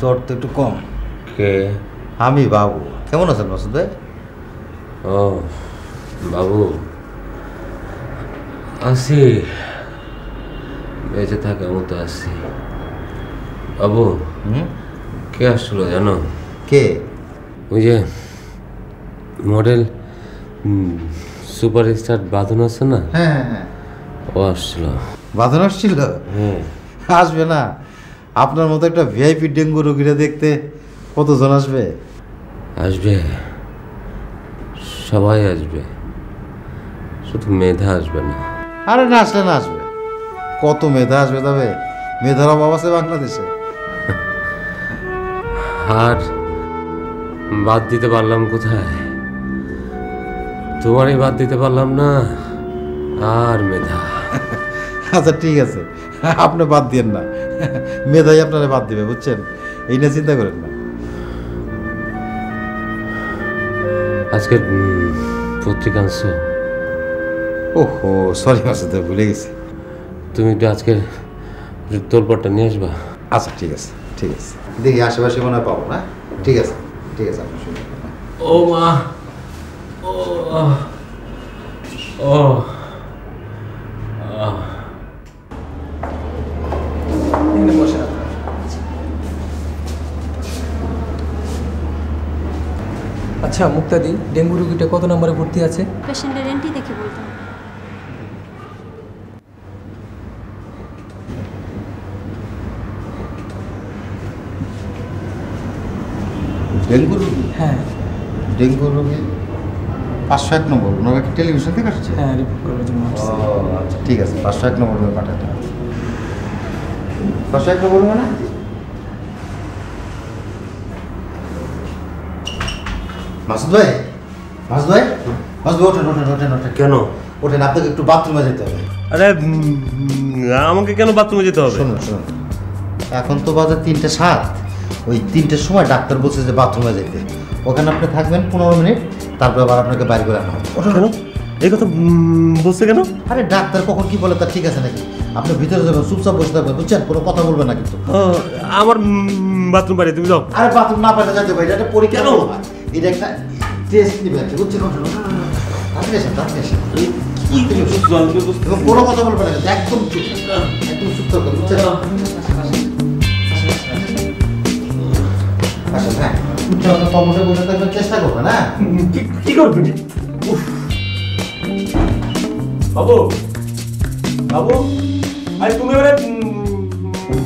জ্বর তো একটু কম। কে? আমি বাবু। কেমন আছেন মাসুদ ভাই? ও বাবু, আছি, বেঁচে থাকার মতো আছি। বাবু, কে আসলো জানো? কে? ওই যে মডেল সুপারস্টার বাঁধন আছে না? হ্যাঁ হ্যাঁ হ্যাঁ, ও আসছিল। বাঁধন আসছিল? হ্যাঁ। আসবে না? আপনার মতো একটা ভিআইপি ডেঙ্গু রোগীরা দেখতে কতজন আসবে? আসবে, সবাই আসবে, শুধু মেধা আসবে না। আরে না আসলে না আসবে, কত মেধা আসবে। তবে মেধার অভাব আছে বাংলাদেশে। আর বাদ দিতে পারলাম কোথায়? তোমারই বাদ দিতে পারলাম না। আর মেধা। আচ্ছা ঠিক আছে, আপনি বাদ দিয়েন না, মেধাই আপনারা বাদ দিবে, বুঝছেন? এই নিয়ে চিন্তা করেন না। আজকের পত্রিকা আনছো? ওহো সরি মাসুদ ভাই, ভুলে গেছি। তুমি একটু আজকের তোলপটটা নিয়ে আসবা। আচ্ছা ঠিক আছে ঠিক আছে, দেখি আশেপাশে মনে হয় পাবো না। ঠিক আছে ঠিক আছে, আপনি শুনুন। ও মা, ও ও আচ্ছা মুক্তাদি, ডেঙ্গু রোগীটা কত নম্বরে ভর্তি আছে? পেশেন্টের এন্ট্রি দেখে বলতাম। ডেঙ্গু রোগী? হ্যাঁ ডেঙ্গু রোগী 501 নম্বর। ওনারা কি টেলিভিশন থেকে আসছে? হ্যাঁ, রিপোর্ট করার জন্য ও আসছে। আচ্ছা ঠিক আছে, 501 নম্বর রুমে পাঠাতে হবে। 501 নম্বর রুমে না? মাসুদ ভাই, মাসুদ ভাই, মাসুদ ভাই ওঠেন ওঠেন ওঠেন ওঠেন। কেন? ওঠেন, আপনাকে একটু বাথরুমে যেতে হবে। আরে আমাকে কেন বাথরুমে যেতে হবে? শুনুন শুনুন, এখন তো বাজে 3:07। ওই 3টের সময় ডাক্তার বলছে যে বাথরুমে যেতে, ওখানে আপনি থাকবেন 15 মিনিট, তারপর আবার আপনাকে বাইরে করে আনা হবে। কেন এই কথা বলছে কেন? আরে ডাক্তার কখন কি বলে তার ঠিক আছে নাকি? আপনি ভিতরে যাবেন, চুপচাপ বসে থাকবেন, বুঝছেন? কোনো কথা বলবেন না কিন্তু। আমার বাথরুম বাড়ি, তুমি যাও। আরে বাথরুম না পাইলে যাইতে পারি, এটা পরীক্ষা। কেন? এটা একটা টেস্ট নিবে আর কি, বুঝছেন? ওঠেন ওঠেন তাড়াতাড়ি এসেন তাড়াতাড়ি এসেন। এবং কোনো কথা বলবেন না কিন্তু, একদম চুপ, একদম চুপ থাকবেন, বুঝছেন? আসেন, হ্যাঁ চুপচাপ আপনার কমোডে বসে থাকবেন, চেষ্টা করবেন। হ্যাঁ কি করবে তুমি? বাবু, বাবু, আরে তুমি এবারে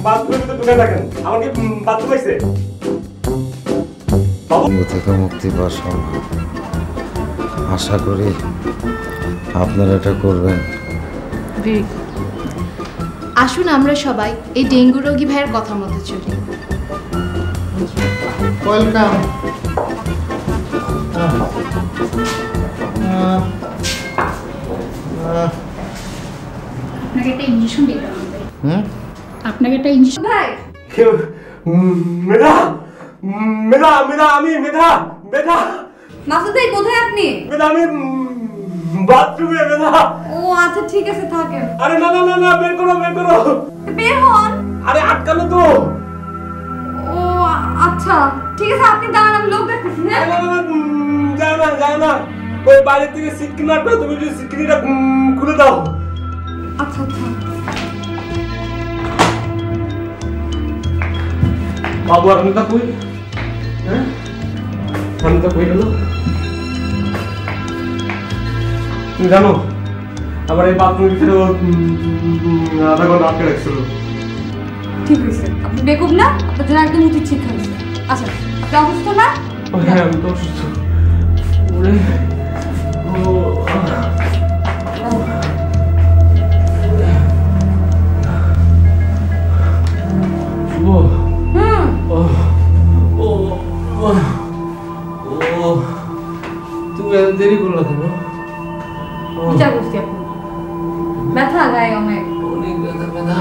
বাথরুমের ভিতরে ঢুকে থাকেন। আমার কি বাথরুম আছে? ডেঙ্গু থেকে মুক্তি পাওয়া সম্ভব, আশা করি আপনারা এটা করবেন। আসুন আমরা সবাই এই ডেঙ্গু রোগী ভাইয়ের কথা মতো চলি। ওয়েলকাম। আপনাকে একটা ইঞ্জেকশন দিতে হবে। আপনাকে একটা ইঞ্জেকশন। ভাই মেধা, মেধা, মেধা, আমি মেধা, মেধা, মাসুদ ভাই কোথায় আপনি? মেধা, আমি বাথরুমে। মেধা। ও আচ্ছা ঠিক আছে থাকেন। আরে না না না না, বের করো বের করো। বের হন। আরে আটকানো তো। ও আচ্ছা ঠিক আছে, আপনি দাঁড়ান, আমি লোক দেখতেছি। হ্যাঁ না না না, যায় না যায় না, ওই বাইরে থেকে সিটকিনি আটকা, তুমি যদি সিটকিনিটা খুলে দাও। আচ্ছা আচ্ছা। বাবু আর অনিতা কই? হ্যাঁ, অনিতা কই গেল? তুমি জানো আমার এই বাথরুমের ভিতরে আধা ঘন্টা আটকে রাখছিল। ঠিক হয়েছে, আপনি বেকুব না, আপনার জন্য একদম উচিত শিক্ষা হয়েছে। আচ্ছা আপনি অসুস্থ না? হ্যাঁ আমি তো অসুস্থ। ওরে ও তুমি এত দেরি করলো কেন? বিচার করছি আপনি। ব্যথা গায়ে অনেক। অনেক ব্যথা, ব্যথা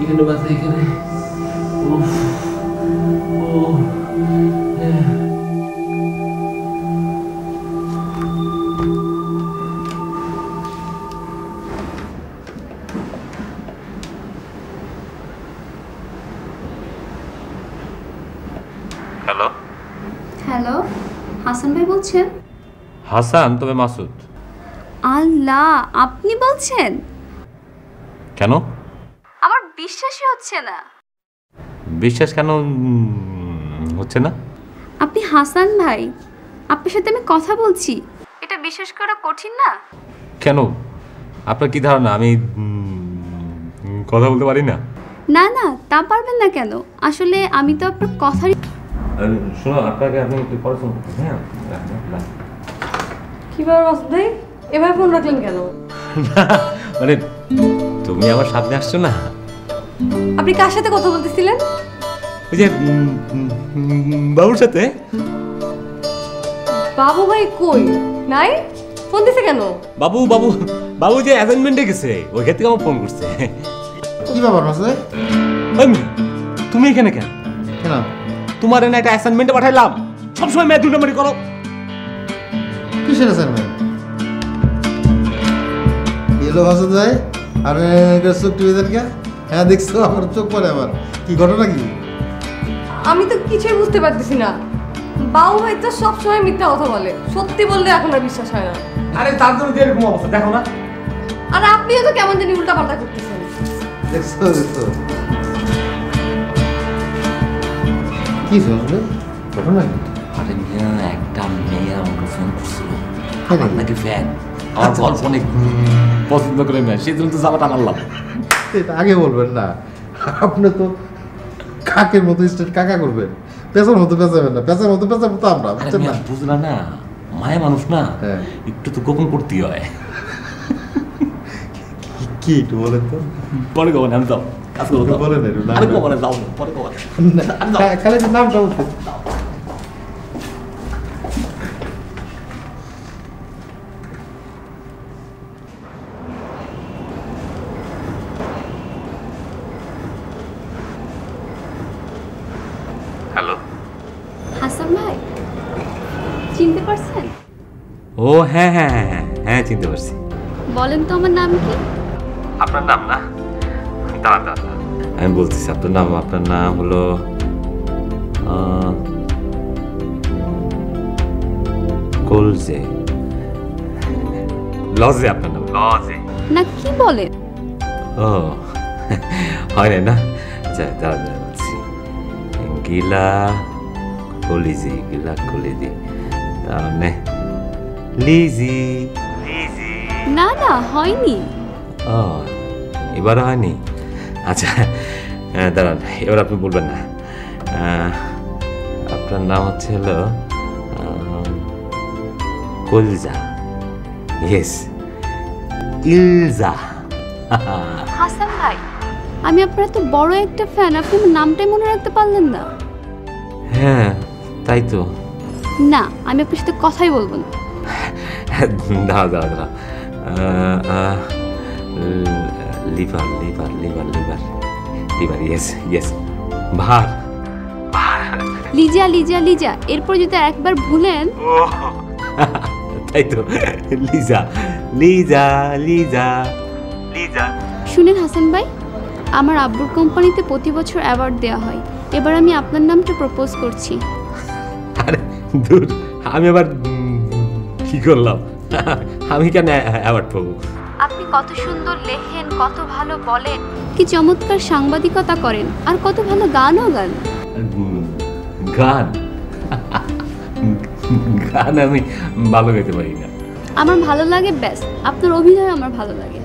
এখানে, ব্যথা এখানে। হ্যালো, হাসান ভাই বলছেন? হাসান তবে মাসুদ। আল্লাহ, আপনি বলছেন? কেন? আমার বিশ্বাসই হচ্ছে না। বিশ্বাস কেন হচ্ছে না? আপনি হাসান ভাই, আপনার সাথে আমি কথা বলছি, এটা বিশ্বাস করা কঠিন না? কেন? আপনার কি ধারণা আমি কথা বলতে পারি না? না না, তা পারবেন না কেন? আসলে আমি তো আপনার কথারই। শোনো, আপনাকে আপনি একটু পরে ফোন করতে। হ্যাঁ, কি ব্যাপার মাসুদ ভাই, এভাবে ফোন রাখলেন কেন? মানে তুমি আমার সামনে আসছো না? আপনি কার সাথে কথা বলতেছিলেন? ওই যে বাবুর সাথে। বাবু ভাই কই? নাই, ফোন দিছে কেন? বাবু বাবু বাবু যে অ্যাসাইনমেন্টে গেছে, ওই ক্ষেত্রে আমার ফোন করছে। কি ব্যাপার মাসুদ ভাই? ওই মেয়ে, তুমি এখানে কেন? কেন? তোমার না একটা অ্যাসাইনমেন্টে পাঠাইলাম, সবসময় ম্যাথ দুই নম্বরই করো। কিসের অ্যাসাইনমেন্ট? এলো মাসুদ ভাই, আরে চোখ টিভি দেন কে? হ্যাঁ দেখছো, আমার চোখ পড়ে। আবার কি ঘটনা কি? আমি তো কিছুই বুঝতে পারতেছি না। বাবু ভাই তো সবসময় মিথ্যা কথা বলে, সত্যি বললে এখন আর বিশ্বাস হয় না। আরে তার জন্য এরকম অবস্থা, দেখো না? আর আপনিও তো কেমন জানি উল্টা পাল্টা করতেছেন। দেখছো দেখছো কি শুনবে? ঘটনা কি? আরে মিয়া, একটা মেয়ে আমাকে ফোন করছিল, হ্যাঁ। আমার নাকি ফ্যান, আমার গল্প অনেক পছন্দ করে মেয়ে, সেই জন্য তো জামাটা আনলাম। এটা আগে বলবেন না, আপনি তো কাকের মতো স্টেট কাকা করবেন, পেঁচার মতো পেঁচাবেন না, পেঁচার মতো পেঁচাবো তো আমরা, আরে বুঝছেন মিয়া, না? বুঝলা না, মায়া মানুষ না, হ্যাঁ। একটু তো গোপন করতে হয়। কি একটু বলেন তো? পরে গোপন আমি যাও কাজ করো, একটু বলেন, একটু নাম আরে বলেন। গোপনে যাও, পরে গোপনে। খালি যে নামটা বলতে। হ্যালো। হাসান ভাই, চিনতে পারছেন? ও হ্যাঁ হ্যাঁ হ্যাঁ হ্যাঁ হ্যাঁ, চিনতে পারছি। বলেন তো আমার নাম কি? আপনার নাম না? দাঁড়ান দাঁড়ান দাঁড়ান। আমি বলতেছি আপনার নাম হলো কলজে। লজে আপনার নাম, লজে। না কি বলেন? ও হয় না? আচ্ছা দাঁড়ান দাঁড়ান বলছি। গিলা কলিজি, গিলা কলিজি, তার মানে লিজি। লিজি। না না, হয়নি। ও, এবারও হয়নি? আচ্ছা দাঁড়ান, এবার আপনি বলবেন না। আপনার নাম হচ্ছে হলো কলজা। ইয়েস, ইলজা। হাসান ভাই, আমি আপনার এত বড় একটা ফ্যান, আপনি আমার নামটাই মনে রাখতে পারলেন না? হ্যাঁ তাই তো। না, আমি আপনার সাথে কথাই বলবো না। দাঁড়া দাঁড়া দাঁড়া। Liver liver liver liver liver, yes yes. ভার ভার। লিজা লিজা লিজা, এরপর যদি একবার ভুলেন। তাই তো, লিজা লিজা লিজা লিজা। শুনেন হাসান ভাই, আমার আব্বুর কোম্পানিতে প্রতি বছর অ্যাওয়ার্ড দেওয়া হয়, এবার আমি আপনার নামটা প্রপোজ করছি। আরে দূর, আমি আবার কি করলাম? আমি কেন অ্যাওয়ার্ড পাবো? আপনি কত সুন্দর লেখেন, কত ভালো বলেন, কি চমৎকার সাংবাদিকতা করেন, আর কত ভালো গানও গান। গান? গান আমি ভালো গাইতে পারি না। আমার ভালো লাগে ব্যাস, আপনার অভিনয় আমার ভালো লাগে।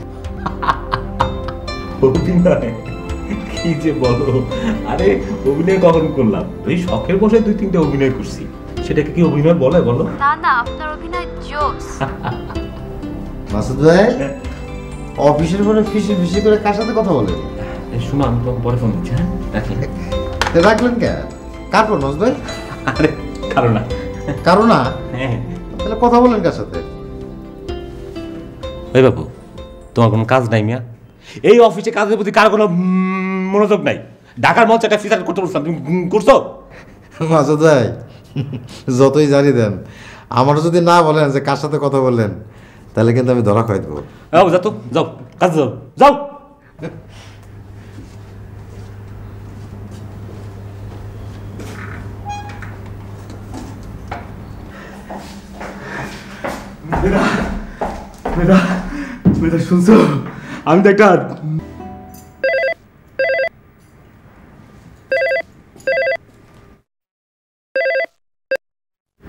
অভিনয়? কি যে বলো! আরে অভিনয় কখন করলাম? ওই শখের বসে 2-3টা অভিনয় করছি, সেটাকে কি অভিনয় বলে বলো? না না, আপনার অভিনয় জোস। মাসুদ ভাই, অফিসের পরে ফিসি ফিসি করে কার সাথে কথা বলে? শোনো, আমি তোমাকে পরে ফোন দিচ্ছি। হ্যাঁ রাখি। রাখলেন কে? কার ফোন মাসুদ ভাই? আরে কারো না। কারো না? হ্যাঁ। তাহলে কথা বলেন কার সাথে? ওই বাবু, তোমার কোনো কাজ নাই মিয়া? এই অফিসে কাজের প্রতি কারো কোনো মনোযোগ নাই। ঢাকার মঞ্চে একটা ফিচার করতে বলছিলাম, তুমি করছো? মাসুদ ভাই, যতই জানি দেন, আমারও যদি না বলেন যে কার সাথে কথা বললেন, তাহলে কিন্তু আমি ধরা খাই দেবো। যাও তো, যাও কাজে যাও, যাও। মেধা শুনছো? আমি তো একটা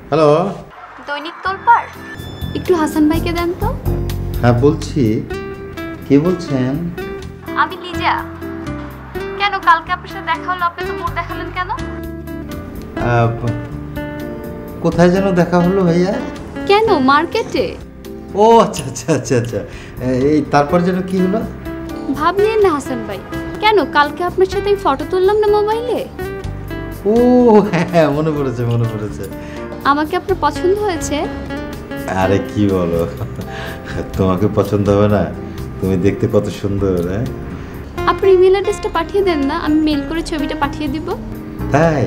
হ্যালো, দৈনিক তোলপাড়, একটু হাসান ভাইকে দেন তো। হ্যাঁ বলছি, কে বলছেন? আমি লিজা। কেন কালকে আপনার সাথে দেখা হলো, আপনি তো মুখ দেখালেন কেন? কোথায় যেন দেখা হলো ভাইয়া? কেন মার্কেটে? ও আচ্ছা আচ্ছা আচ্ছা আচ্ছা, এই তারপর যেন কি হলো? ভাবলেন না হাসান ভাই, কেন কালকে আপনার সাথে ফটো তুললাম না মোবাইলে? ও হ্যাঁ, মনে পড়েছে মনে পড়েছে। আমাকে আপনার পছন্দ হয়েছে? আরে কি বলো, তোমাকে পছন্দ হবে না? তুমি দেখতে কত সুন্দর। হ্যাঁ, আপনার ইমেল অ্যাড্রেসটা পাঠিয়ে দেন না, আমি মেল করে ছবিটা পাঠিয়ে দিব। তাই?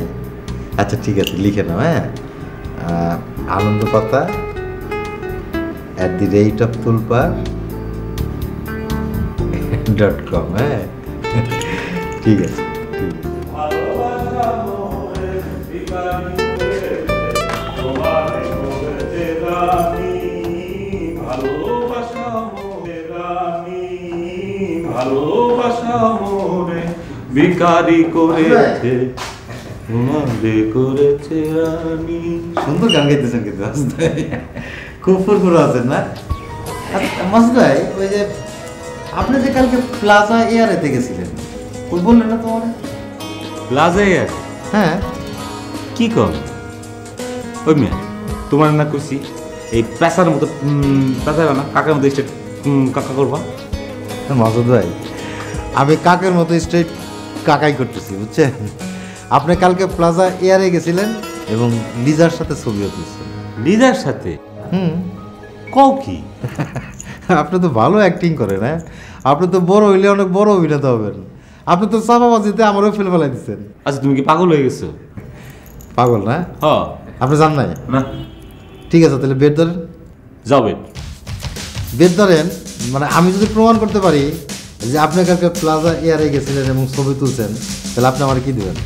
আচ্ছা ঠিক আছে, লিখে নাও। হ্যাঁ, আনন্দপাতা @tulpar.com। হ্যাঁ ঠিক আছে, ঠিক আছে। ভালোবাসা মোরে ভিখারি করেছে, তোমারে করেছে রানী। সুন্দর গান গাইতেছেন কিন্তু মাসুদ ভাই, খুব ফুরফুরে আছেন না? আচ্ছা মাসুদ ভাই, ওই যে আপনি যে কালকে প্লাজা এয়ারেতে গেছিলেন, ওই বললেন না তোমার? লাজে হ্যাঁ, কি কর ওই মেয়ে তোমার না কইছি এই পেশার মতো পেশা না কাকার মতো স্টেট কাকা করবা। মাসুদ ভাই, আমি কাকের মতো স্ট্রেট কাকাই করতেছি, বুঝছেন? আপনি কালকে প্লাজা এয়ারে গেছিলেন এবং লিজার সাথে ছবিও তুলছেন। লিজার সাথে? হুম, কও কি? আপনি তো ভালো অ্যাক্টিং করেন। হ্যাঁ, আপনি তো বড় হইলে অনেক বড় অভিনেতা হবেন। আপনি তো চাপাবাজিতে আমারও ফেলে ফেলাই দিচ্ছেন। আচ্ছা তুমি কি পাগল হয়ে গেছো? পাগল না? হ আপনি জান নাই? না ঠিক আছে, তাহলে বেড ধরেন। যাবে বেদ ধরেন, মানে আমি যদি প্রমাণ করতে পারি যে আপনি কালকে প্লাজা এয়ারে গেছিলেন এবং ছবি তুলছেন, তাহলে আপনি আমার কি দেবেন?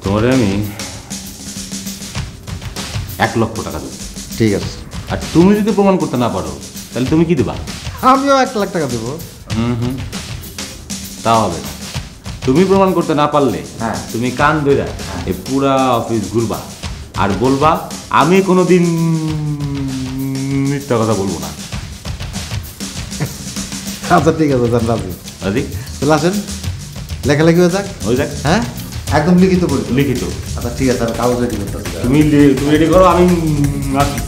তোমারে আমি 1 লক্ষ টাকা দেবো। ঠিক আছে, আর তুমি যদি প্রমাণ করতে না পারো তাহলে তুমি কি দেবা? আমিও 1 লাখ টাকা দেবো। হুম তা হবে না। তুমি প্রমাণ করতে না পারলে হ্যাঁ। তুমি কান ধইরা এই পুরা অফিস ঘুরবা আর বলবা আমি কোনোদিন মিথ্যা কথা বলবো না। আচ্ছা ঠিক আছে, যান রাজি। রাজি? তাহলে আসেন, লেখালেখি হয়ে যাক। হয়ে যাক। হ্যাঁ, একদম লিখিত করি। লিখিত। আচ্ছা ঠিক আছে, আমি কাগজ রেডি করতেছি। তুমি রেডি করো, আমি আসি।